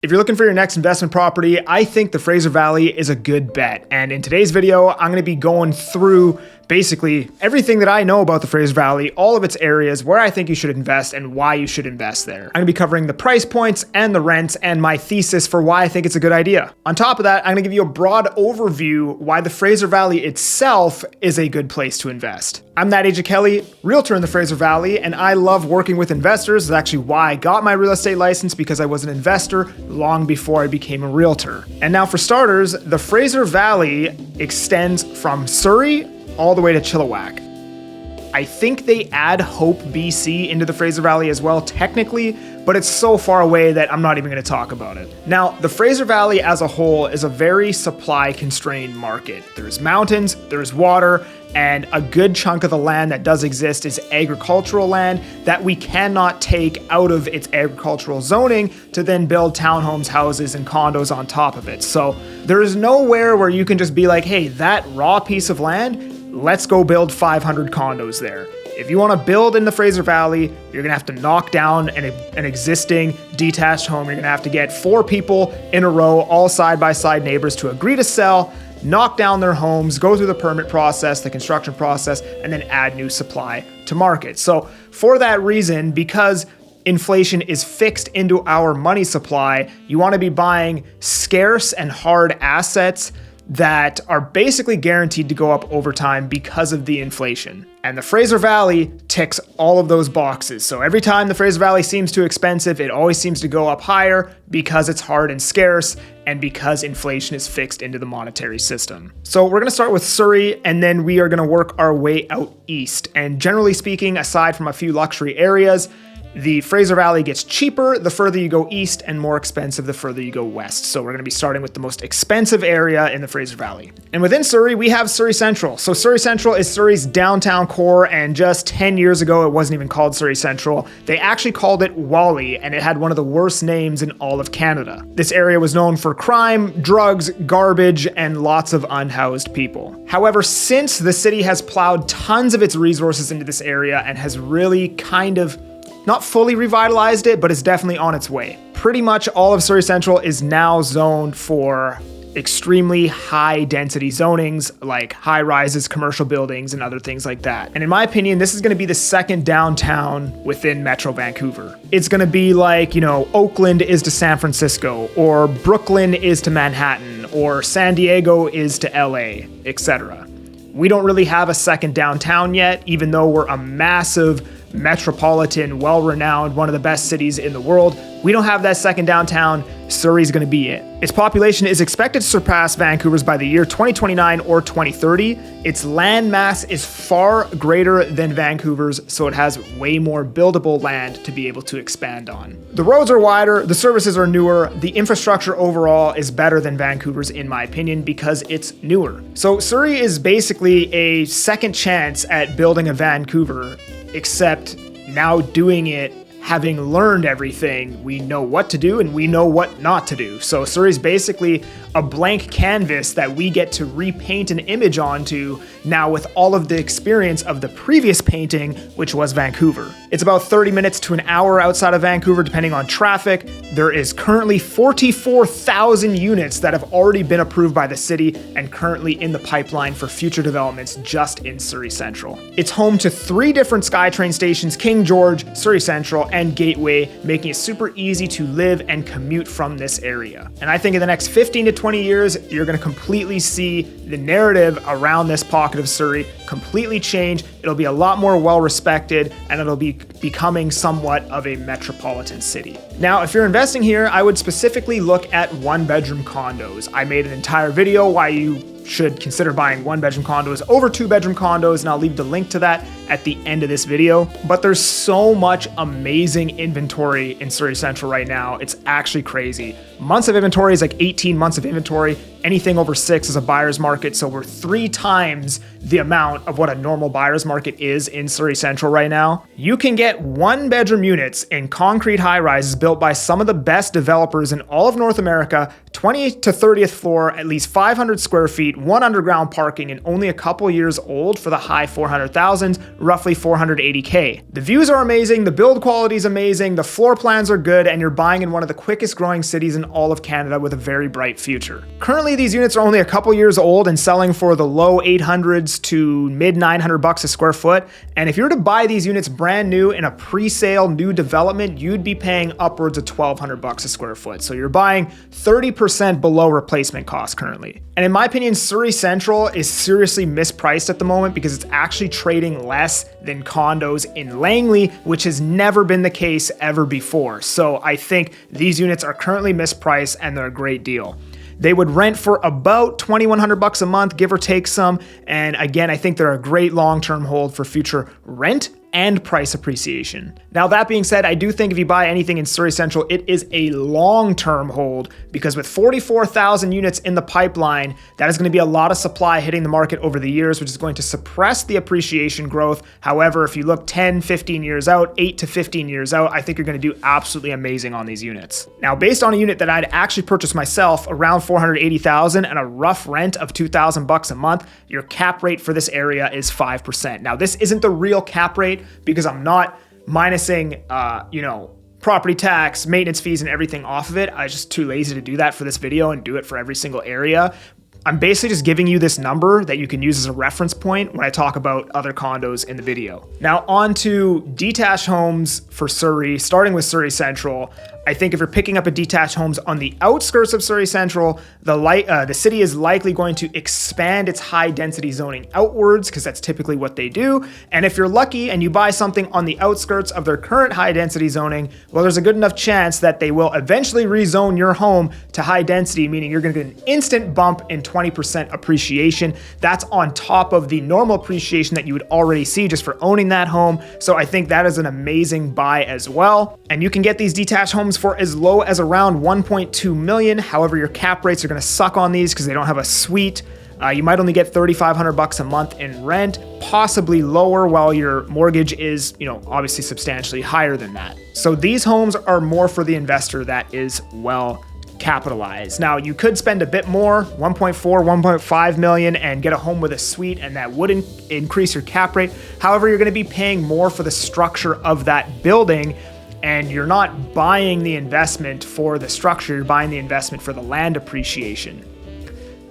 If you're looking for your next investment property, I think the Fraser Valley is a good bet. And in today's video, I'm going to be going through basically everything that I know about the Fraser Valley, all of its areas, where I think you should invest and why you should invest there. I'm going to be covering the price points and the rents and my thesis for why I think it's a good idea. On top of that, I'm going to give you a broad overview why the Fraser Valley itself is a good place to invest. I'm That Agent Kelly, realtor in the Fraser Valley, and I love working with investors. That's actually why I got my real estate license, because I was an investor long before I became a realtor. And now for starters, the Fraser Valley extends from Surrey all the way to Chilliwack. I think they add Hope, BC into the Fraser Valley as well technically, but it's so far away that I'm not even going to talk about it. Now, the Fraser Valley as a whole is a very supply-constrained market. There's mountains, there's water, and a good chunk of the land that does exist is agricultural land that we cannot take out of its agricultural zoning to then build townhomes, houses, and condos on top of it. So there is nowhere where you can just be like, hey, that raw piece of land, let's go build 500 condos there. If you want to build in the Fraser Valley, you're going to have to knock down an existing detached home. You're going to have to get 4 people in a row, all side-by-side neighbors, to agree to sell, knock down their homes, go through the permit process, the construction process, and then add new supply to market. So for that reason, because inflation is fixed into our money supply, you want to be buying scarce and hard assets that are basically guaranteed to go up over time because of the inflation. And the Fraser Valley ticks all of those boxes. So every time the Fraser Valley seems too expensive, it always seems to go up higher because it's hard and scarce and because inflation is fixed into the monetary system. So we're gonna start with Surrey, and then we are gonna work our way out east. And generally speaking, aside from a few luxury areas, the Fraser Valley gets cheaper the further you go east and more expensive the further you go west. So we're going to be starting with the most expensive area in the Fraser Valley. And within Surrey, we have Surrey Central. So Surrey Central is Surrey's downtown core, and just 10 years ago, it wasn't even called Surrey Central. They actually called it Willoughby, and it had one of the worst names in all of Canada. This area was known for crime, drugs, garbage, and lots of unhoused people. However, since the city has plowed tons of its resources into this area and has really kind of not fully revitalized it, but it's definitely on its way. Pretty much all of Surrey Central is now zoned for extremely high density zonings, like high rises, commercial buildings, and other things like that. And in my opinion, this is going to be the second downtown within Metro Vancouver. It's going to be like, Oakland is to San Francisco, or Brooklyn is to Manhattan, or San Diego is to LA, etc. We don't really have a second downtown yet, even though we're a massive metropolitan, well-renowned, one of the best cities in the world. We don't have that second downtown. Surrey's going to be it. Its population is expected to surpass Vancouver's by the year 2029 or 2030. Its land mass is far greater than Vancouver's, so it has way more buildable land to be able to expand on. The roads are wider, the services are newer, the infrastructure overall is better than Vancouver's in my opinion because it's newer. So Surrey is basically a second chance at building a Vancouver, except now doing it having learned everything. We know what to do and we know what not to do. So Surrey's basically a blank canvas that we get to repaint an image onto now with all of the experience of the previous painting, which was Vancouver. It's about 30 minutes to an hour outside of Vancouver, depending on traffic. There is currently 44,000 units that have already been approved by the city and currently in the pipeline for future developments just in Surrey Central. It's home to 3 different SkyTrain stations, King George, Surrey Central, and Gateway, making it super easy to live and commute from this area. And I think in the next 15 to 20 years, you're going to completely see the narrative around this pocket of Surrey completely change. It'll be a lot more well-respected, and it'll be becoming somewhat of a metropolitan city. Now, if you're investing here, I would specifically look at 1-bedroom condos. I made an entire video why you should consider buying 1-bedroom condos over 2-bedroom condos, and I'll leave the link to that at the end of this video. But there's so much amazing inventory in Surrey Central right now. It's actually crazy. Months of inventory is like 18 months of inventory. anything over 6 is a buyer's market, so we're 3 times the amount of what a normal buyer's market is in Surrey Central right now. You can get 1-bedroom units in concrete high-rises built by some of the best developers in all of North America, 20th to 30th floor, at least 500 square feet, 1 underground parking, and only a couple years old for the high 400,000s, roughly 480K. The views are amazing, the build quality is amazing, the floor plans are good, and you're buying in one of the quickest growing cities in all of Canada with a very bright future. Currently, these units are only a couple years old and selling for the low 800s to mid 900 bucks a square foot. And if you were to buy these units brand new in a pre-sale new development, you'd be paying upwards of 1,200 bucks a square foot. So you're buying 30% below replacement cost currently. And in my opinion, Surrey Central is seriously mispriced at the moment because it's actually trading less than condos in Langley, which has never been the case ever before. So I think these units are currently mispriced and they're a great deal. They would rent for about 2,100 bucks a month, give or take some. And again, I think they're a great long-term hold for future rent and price appreciation. Now, that being said, I do think if you buy anything in Surrey Central, it is a long-term hold because with 44,000 units in the pipeline, that is going to be a lot of supply hitting the market over the years, which is going to suppress the appreciation growth. However, if you look 10, 15 years out, 8 to 15 years out, I think you're going to do absolutely amazing on these units. Now, based on a unit that I'd actually purchased myself around 480,000 and a rough rent of 2,000 bucks a month, your cap rate for this area is 5%. Now, this isn't the real cap rate because I'm not minusing, property tax, maintenance fees, and everything off of it. I was just too lazy to do that for this video and do it for every single area. I'm basically just giving you this number that you can use as a reference point when I talk about other condos in the video. Now on to detached homes for Surrey, starting with Surrey Central. I think if you're picking up a detached homes on the outskirts of Surrey Central, the city is likely going to expand its high density zoning outwards because that's typically what they do. And if you're lucky and you buy something on the outskirts of their current high density zoning, well, there's a good enough chance that they will eventually rezone your home to high density, meaning you're going to get an instant bump in 20% appreciation. That's on top of the normal appreciation that you would already see just for owning that home. So I think that is an amazing buy as well. And you can get these detached homes for as low as around 1.2 million. However, your cap rates are going to suck on these because they don't have a suite. You might only get 3,500 bucks a month in rent, possibly lower, while your mortgage is, obviously substantially higher than that. So these homes are more for the investor that is well capitalized. Now, you could spend a bit more, 1.4, 1.5 million, and get a home with a suite, and that would increase your cap rate. However, you're going to be paying more for the structure of that building, and you're not buying the investment for the structure, you're buying the investment for the land appreciation.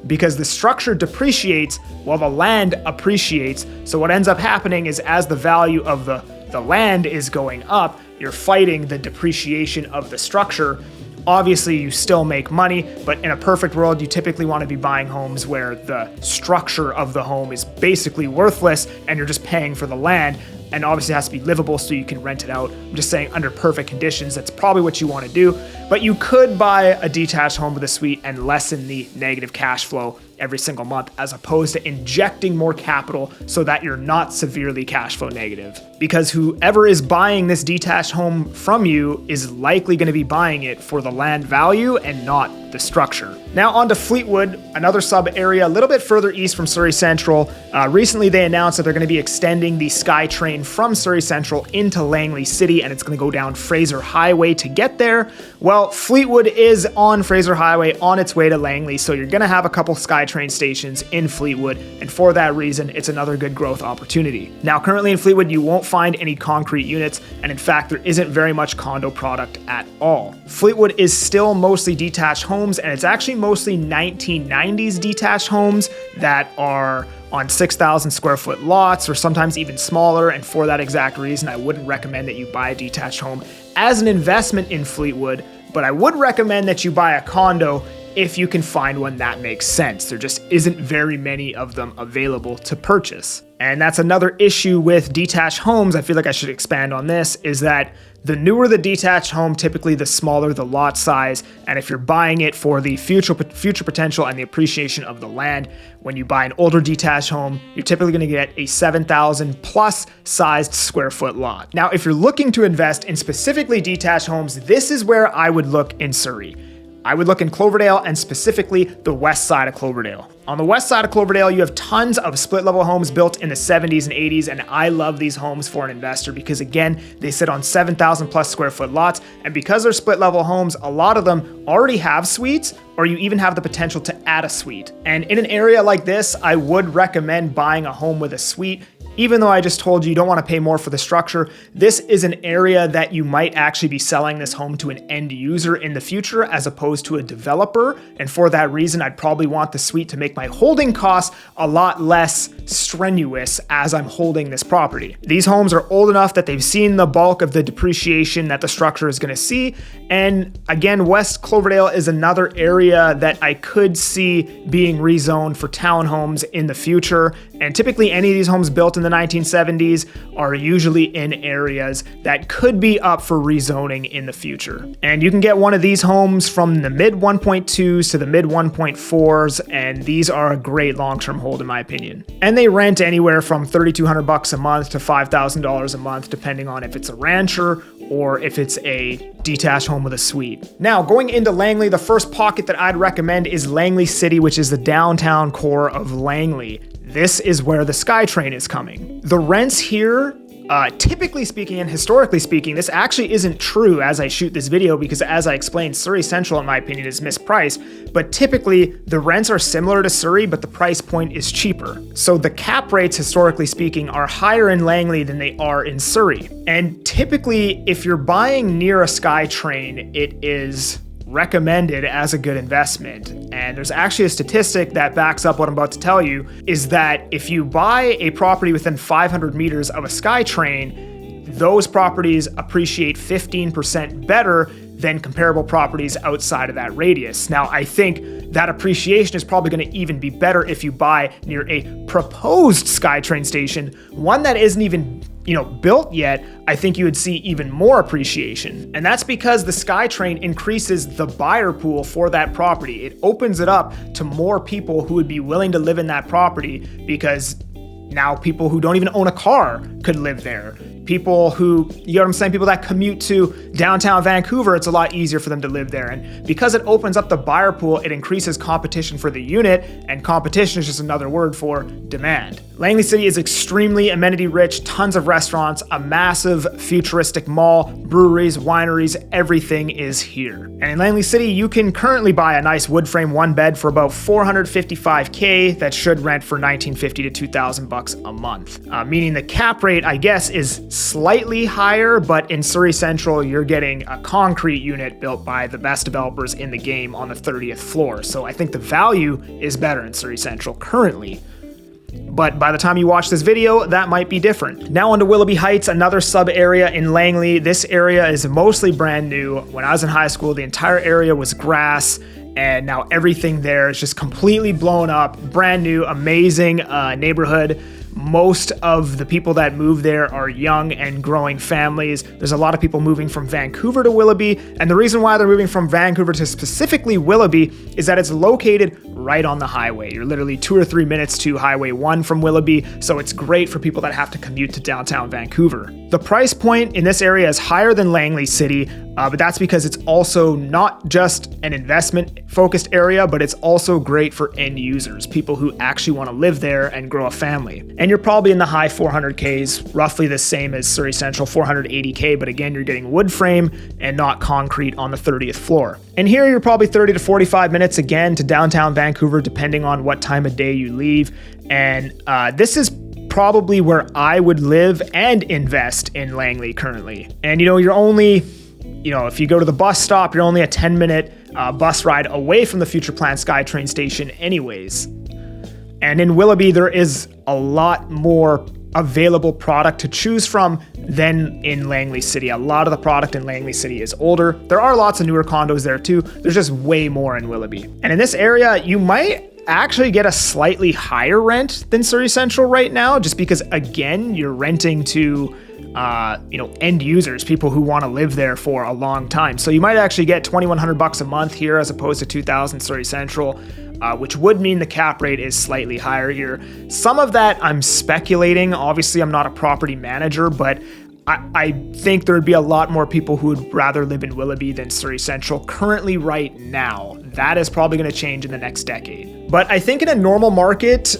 Because the structure depreciates while the land appreciates. So what ends up happening is as the value of the land is going up, you're fighting the depreciation of the structure. Obviously, you still make money, but in a perfect world, you typically want to be buying homes where the structure of the home is basically worthless and you're just paying for the land. And obviously it has to be livable so you can rent it out. I'm just saying under perfect conditions, that's probably what you want to do. But you could buy a detached home with a suite and lessen the negative cash flow every single month, as opposed to injecting more capital so that you're not severely cash flow negative. Because whoever is buying this detached home from you is likely going to be buying it for the land value and not the structure. Now on to Fleetwood, another sub area a little bit further east from Surrey Central. Recently they announced that they're going to be extending the SkyTrain from Surrey Central into Langley City, and it's going to go down Fraser Highway to get there. Well, Fleetwood is on Fraser Highway on its way to Langley, so you're going to have a couple SkyTrain stations in Fleetwood, and for that reason, it's another good growth opportunity. Now, currently in Fleetwood, you won't find any concrete units, and in fact, there isn't very much condo product at all. Fleetwood is still mostly detached homes, and it's actually mostly 1990s detached homes that are on 6,000 square foot lots or sometimes even smaller, and for that exact reason, I wouldn't recommend that you buy a detached home as an investment in Fleetwood, but I would recommend that you buy a condo if you can find one that makes sense. There just isn't very many of them available to purchase. And that's another issue with detached homes. I feel like I should expand on this, is that the newer the detached home, typically the smaller the lot size. And if you're buying it for the future potential and the appreciation of the land, when you buy an older detached home, you're typically going to get a 7,000 plus sized square foot lot. Now, if you're looking to invest in specifically detached homes, this is where I would look in Surrey. I would look in Cloverdale and specifically the west side of Cloverdale. On the west side of Cloverdale, you have tons of split level homes built in the 70s and 80s, and I love these homes for an investor because again, they sit on 7,000 plus square foot lots, and because they're split level homes, a lot of them already have suites, or you even have the potential to add a suite. And in an area like this, I would recommend buying a home with a suite. Even though I just told you don't want to pay more for the structure, this is an area that you might actually be selling this home to an end user in the future as opposed to a developer. And for that reason, I'd probably want the suite to make my holding costs a lot less strenuous as I'm holding this property. These homes are old enough that they've seen the bulk of the depreciation that the structure is going to see. And again, West Cloverdale is another area that I could see being rezoned for townhomes in the future. And typically any of these homes built in the 1970s are usually in areas that could be up for rezoning in the future. And you can get one of these homes from the mid 1.2s to the mid 1.4s, and these are a great long-term hold in my opinion. And they rent anywhere from $3,200 a month to $5,000 a month, depending on if it's a rancher or if it's a detached home with a suite. Now, going into Langley, the first pocket that I'd recommend is Langley City, which is the downtown core of Langley. This is where the SkyTrain is coming. The rents here, typically speaking and historically speaking, this actually isn't true as I shoot this video because as I explained, Surrey Central, in my opinion, is mispriced, but typically the rents are similar to Surrey, but the price point is cheaper. So the cap rates, historically speaking, are higher in Langley than they are in Surrey. And typically, if you're buying near a SkyTrain, it is recommended as a good investment. And there's actually a statistic that backs up what I'm about to tell you, is that if you buy a property within 500 meters of a SkyTrain, those properties appreciate 15% better than comparable properties outside of that radius. Now, I think that appreciation is probably going to even be better if you buy near a proposed SkyTrain station, one that isn't even built yet. I think you would see even more appreciation. And that's because the SkyTrain increases the buyer pool for that property. It opens it up to more people who would be willing to live in that property because now people who don't even own a car could live there. People who, you know what I'm saying, people that commute to downtown Vancouver, it's a lot easier for them to live there. And because it opens up the buyer pool, it increases competition for the unit, and competition is just another word for demand. Langley City is extremely amenity rich, tons of restaurants, a massive futuristic mall, breweries, wineries, everything is here. And in Langley City, you can currently buy a nice wood frame one bed for about $455K that should rent for $1,950 to $2,000 a month. Meaning the cap rate, I guess, is slightly higher, but in Surrey Central, you're getting a concrete unit built by the best developers in the game on the 30th floor. So I think the value is better in Surrey Central currently. But by the time you watch this video, that might be different. Now onto Willoughby Heights, another sub area in Langley. This area is mostly brand new. When I was in high school, the entire area was grass, and now everything there is just completely blown up. Brand new, amazing neighborhood. Most of the people that move there are young and growing families. There's a lot of people moving from Vancouver to Willoughby, and the reason why they're moving from Vancouver to specifically Willoughby is that it's located right on the highway. You're literally 2 or 3 minutes to Highway 1 from Willoughby, so it's great for people that have to commute to downtown Vancouver. The price point in this area is higher than Langley City, but that's because it's also not just an investment-focused area, but it's also great for end users, people who actually want to live there and grow a family. And you're probably in the high 400Ks, roughly the same as Surrey Central, 480K, but again, you're getting wood frame and not concrete on the 30th floor. And here you're probably 30 to 45 minutes again to downtown Vancouver, depending on what time of day you leave. And this is probably where I would live and invest in Langley currently. And you're only, if you go to the bus stop, you're only a 10-minute bus ride away from the future planned SkyTrain station anyways. And in Willoughby, there is a lot more available product to choose from than in Langley City. A lot of the product in Langley City is older. There are lots of newer condos there too. There's just way more in Willoughby. And in this area, you might actually get a slightly higher rent than Surrey Central right now, just because, again, you're renting to end users, people who want to live there for a long time. So you might actually get $2,100 a month here as opposed to $2,000 Surrey Central, which would mean the cap rate is slightly higher here. Some of that I'm speculating. Obviously, I'm not a property manager, but I think there would be a lot more people who would rather live in Willoughby than Surrey Central currently right now. That is probably going to change in the next decade. But I think in a normal market,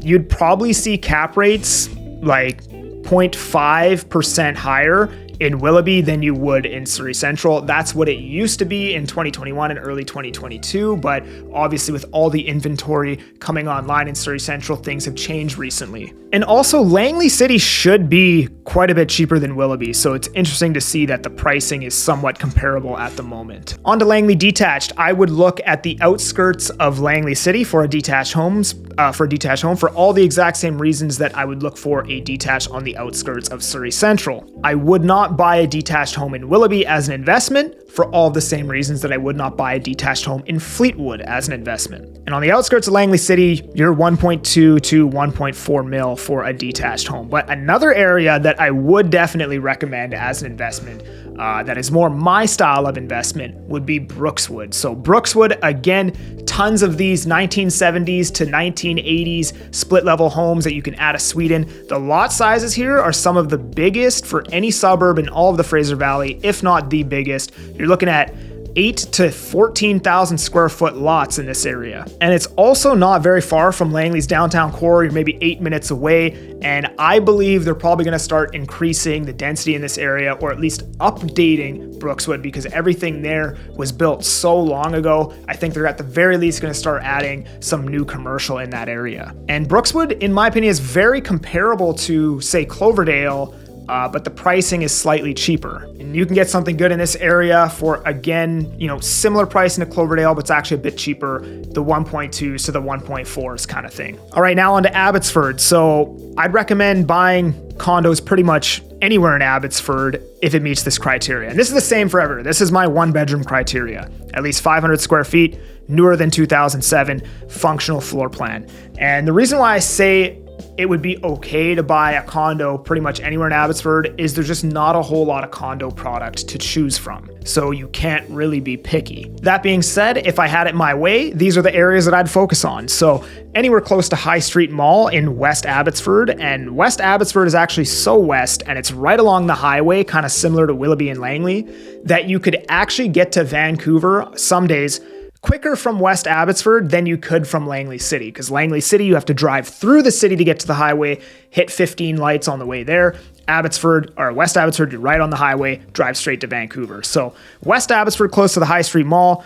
you'd probably see cap rates like 0.5% higher in Willoughby than you would in Surrey Central. That's what it used to be in 2021 and early 2022, but obviously with all the inventory coming online in Surrey Central, things have changed recently. And also Langley City should be quite a bit cheaper than Willoughby, so it's interesting to see that the pricing is somewhat comparable at the moment. On to Langley detached, I would look at the outskirts of Langley City for a detached home for all the exact same reasons that I would look for a detached on the outskirts of Surrey Central. I would not buy a detached home in Willoughby as an investment for all the same reasons that I would not buy a detached home in Fleetwood as an investment. And on the outskirts of Langley City, you're 1.2 to 1.4 mil for a detached home. But another area that I would definitely recommend as an investment that is more my style of investment would be Brookswood. So Brookswood, again, tons of these 1970s to 1980s split level homes that you can add a suite in. The lot sizes here are some of the biggest for any suburb in all of the Fraser Valley, if not the biggest. You're looking at 8 to 14,000 square foot lots in this area. And it's also not very far from Langley's downtown core. You're maybe 8 minutes away. And I believe they're probably going to start increasing the density in this area, or at least updating Brookswood, because everything there was built so long ago. I think they're at the very least going to start adding some new commercial in that area. And Brookswood, in my opinion, is very comparable to, say, Cloverdale, but the pricing is slightly cheaper. And you can get something good in this area for, again, similar pricing to Cloverdale, but it's actually a bit cheaper, the 1.2s to the 1.4s kind of thing. All right, now on to Abbotsford. So I'd recommend buying condos pretty much anywhere in Abbotsford if it meets this criteria. And this is the same forever. This is my 1-bedroom criteria. At least 500 square feet, newer than 2007, functional floor plan. And the reason why I say it would be okay to buy a condo pretty much anywhere in Abbotsford is there's just not a whole lot of condo product to choose from. So you can't really be picky. That being said, if I had it my way, these are the areas that I'd focus on. So anywhere close to High Street Mall in West Abbotsford, and West Abbotsford is actually so west and it's right along the highway, kind of similar to Willoughby and Langley, that you could actually get to Vancouver some days quicker from West Abbotsford than you could from Langley City, because Langley City, you have to drive through the city to get to the highway, hit 15 lights on the way there. West Abbotsford, you're right on the highway, drive straight to Vancouver. So West Abbotsford, close to the High Street Mall,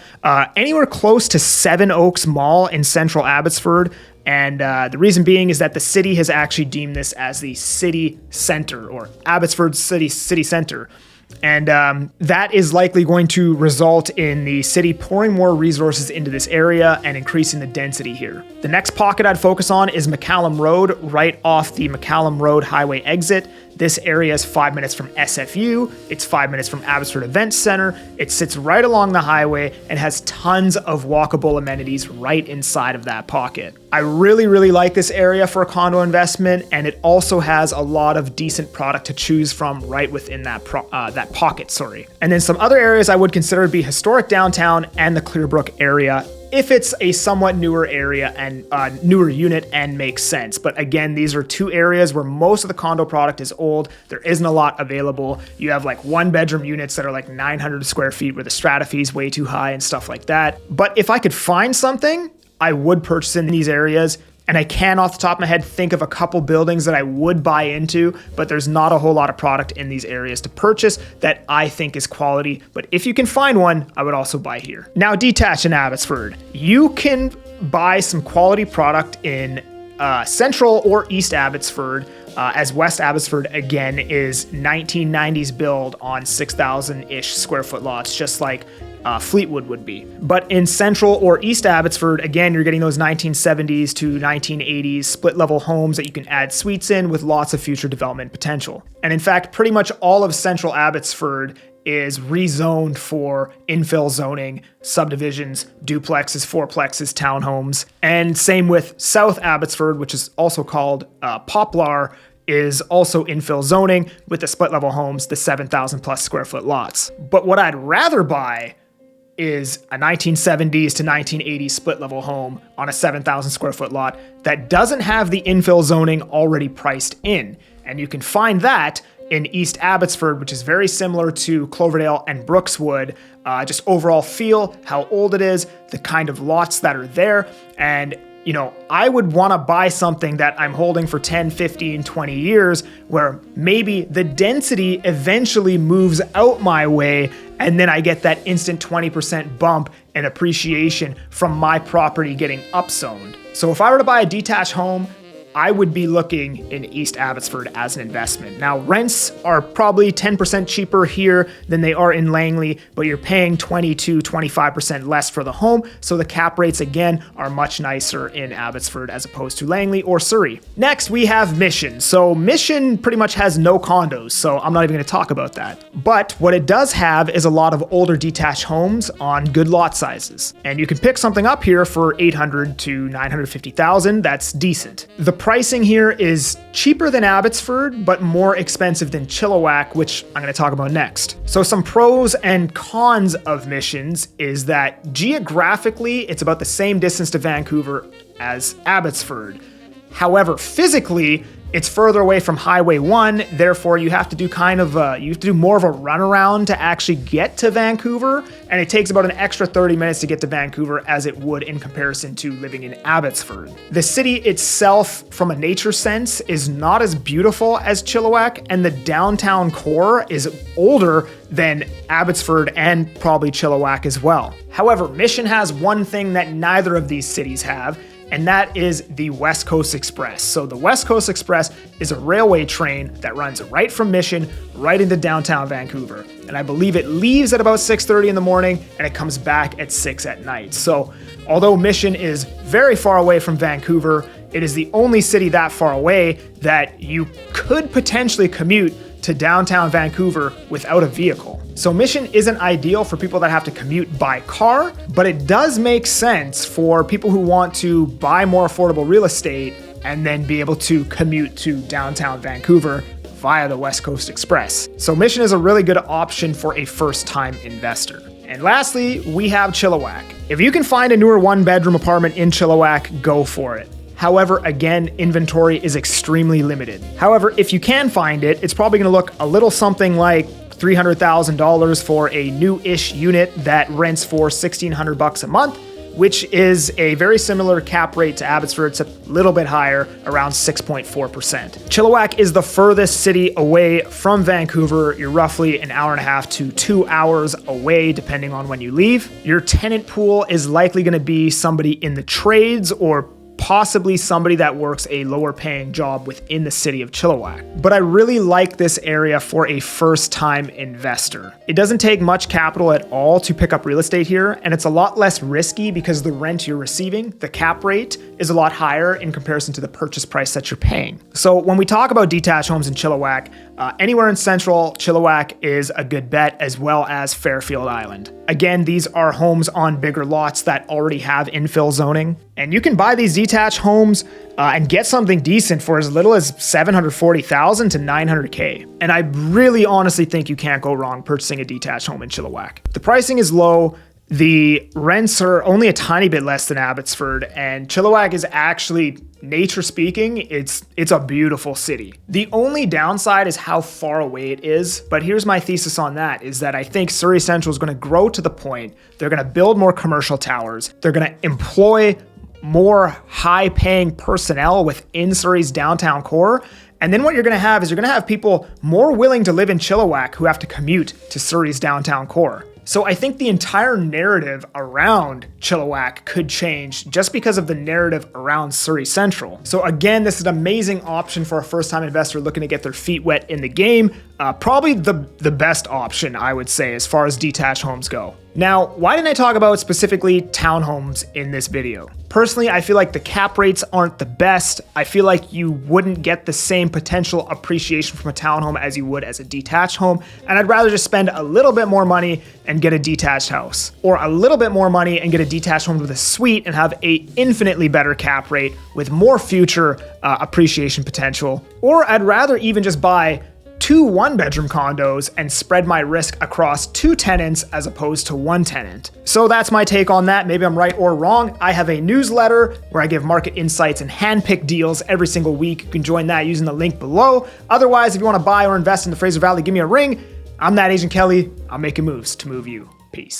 anywhere close to Seven Oaks Mall in central Abbotsford. And the reason being is that the city has actually deemed this as the city center, or Abbotsford city center. And that is likely going to result in the city pouring more resources into this area and increasing the density here. The next pocket I'd focus on is McCallum Road, right off the McCallum Road highway exit. This area is 5 minutes from SFU. It's 5 minutes from Abbotsford Events Center. It sits right along the highway and has tons of walkable amenities right inside of that pocket. I really, really like this area for a condo investment, and it also has a lot of decent product to choose from right within that pocket. And then some other areas I would consider would be historic downtown and the Clearbrook area, if it's a somewhat newer area and newer unit and makes sense. But again, these are two areas where most of the condo product is old. There isn't a lot available. You have like 1-bedroom units that are like 900 square feet where the strata fee is way too high and stuff like that. But if I could find something, I would purchase in these areas. And I can, off the top of my head, think of a couple buildings that I would buy into, but there's not a whole lot of product in these areas to purchase that I think is quality. But if you can find one, I would also buy here. Now, detached in Abbotsford. You can buy some quality product in Central or East Abbotsford, as West Abbotsford, again, is 1990s build on 6,000-ish square foot lots, just like Fleetwood would be. But in Central or East Abbotsford, again, you're getting those 1970s to 1980s split level homes that you can add suites in with lots of future development potential. And in fact, pretty much all of Central Abbotsford is rezoned for infill zoning, subdivisions, duplexes, fourplexes, townhomes. And same with South Abbotsford, which is also called Poplar, is also infill zoning with the split level homes, the 7,000 plus square foot lots. But what I'd rather buy is a 1970s to 1980s split level home on a 7,000 square foot lot that doesn't have the infill zoning already priced in. And you can find that in East Abbotsford, which is very similar to Cloverdale and Brookswood. Just overall feel, how old it is, the kind of lots that are there. And you know, I would want to buy something that I'm holding for 10, 15, 20 years where maybe the density eventually moves out my way and then I get that instant 20% bump in appreciation from my property getting upzoned. So if I were to buy a detached home, I would be looking in East Abbotsford as an investment. Now, rents are probably 10% cheaper here than they are in Langley, but you're paying 20 to 25% less for the home, so the cap rates, again, are much nicer in Abbotsford as opposed to Langley or Surrey. Next, we have Mission. So Mission pretty much has no condos, so I'm not even gonna talk about that. But what it does have is a lot of older detached homes on good lot sizes. And you can pick something up here for $800,000 to $950,000, that's decent. The pricing here is cheaper than Abbotsford, but more expensive than Chilliwack, which I'm going to talk about next. So some pros and cons of Missions is that geographically, it's about the same distance to Vancouver as Abbotsford. However, physically, it's further away from Highway 1, therefore you have to do you have to do more of a runaround to actually get to Vancouver, and it takes about an extra 30 minutes to get to Vancouver as it would in comparison to living in Abbotsford. The city itself, from a nature sense, is not as beautiful as Chilliwack, and the downtown core is older than Abbotsford and probably Chilliwack as well. However, Mission has one thing that neither of these cities have, and that is the West Coast Express. So the West Coast Express is a railway train that runs right from Mission right into downtown Vancouver. And I believe it leaves at about 6:30 in the morning and it comes back at 6 at night. So although Mission is very far away from Vancouver, it is the only city that far away that you could potentially commute to downtown Vancouver without a vehicle. So Mission isn't ideal for people that have to commute by car, but it does make sense for people who want to buy more affordable real estate and then be able to commute to downtown Vancouver via the West Coast Express. So Mission is a really good option for a first-time investor. And lastly, we have Chilliwack. If you can find a newer one-bedroom apartment in Chilliwack, go for it. However, again, inventory is extremely limited. However, if you can find it, it's probably gonna look a little something like $300,000 for a new-ish unit that rents for $1,600 a month, which is a very similar cap rate to Abbotsford, except a little bit higher, around 6.4%. Chilliwack is the furthest city away from Vancouver. You're roughly an hour and a half to 2 hours away, depending on when you leave. Your tenant pool is likely gonna be somebody in the trades or possibly somebody that works a lower paying job within the city of Chilliwack. But I really like this area for a first-time investor. It doesn't take much capital at all to pick up real estate here, and it's a lot less risky because the rent you're receiving, the cap rate, is a lot higher in comparison to the purchase price that you're paying. So when we talk about detached homes in Chilliwack, anywhere in central Chilliwack is a good bet, as well as Fairfield Island. Again, these are homes on bigger lots that already have infill zoning, and you can buy these detached homes and get something decent for as little as $740,000 to $900K. And I really honestly think you can't go wrong purchasing a detached home in Chilliwack. The pricing is low. The rents are only a tiny bit less than Abbotsford, and Chilliwack is actually, nature speaking, it's a beautiful city. The only downside is how far away it is, but here's my thesis on that, is that I think Surrey Central is going to grow to the point they're going to build more commercial towers, they're going to employ more high-paying personnel within Surrey's downtown core, and then what you're going to have is you're going to have people more willing to live in Chilliwack who have to commute to Surrey's downtown core. So I think the entire narrative around Chilliwack could change just because of the narrative around Surrey Central. So again, this is an amazing option for a first-time investor looking to get their feet wet in the game. Probably the best option, I would say, as far as detached homes go. Now, why didn't I talk about specifically townhomes in this video? Personally, I feel like the cap rates aren't the best. I feel like you wouldn't get the same potential appreciation from a townhome as you would as a detached home, and I'd rather just spend a little bit more money and get a detached house, or a little bit more money and get a detached home with a suite and have a infinitely better cap rate with more future appreciation potential, or I'd rather even just buy 2 one-bedroom condos and spread my risk across 2 tenants as opposed to 1 tenant. So that's my take on that. Maybe I'm right or wrong. I have a newsletter where I give market insights and handpick deals every single week. You can join that using the link below. Otherwise, if you want to buy or invest in the Fraser Valley, give me a ring. I'm that Agent Kelly. I'm making moves to move you. Peace.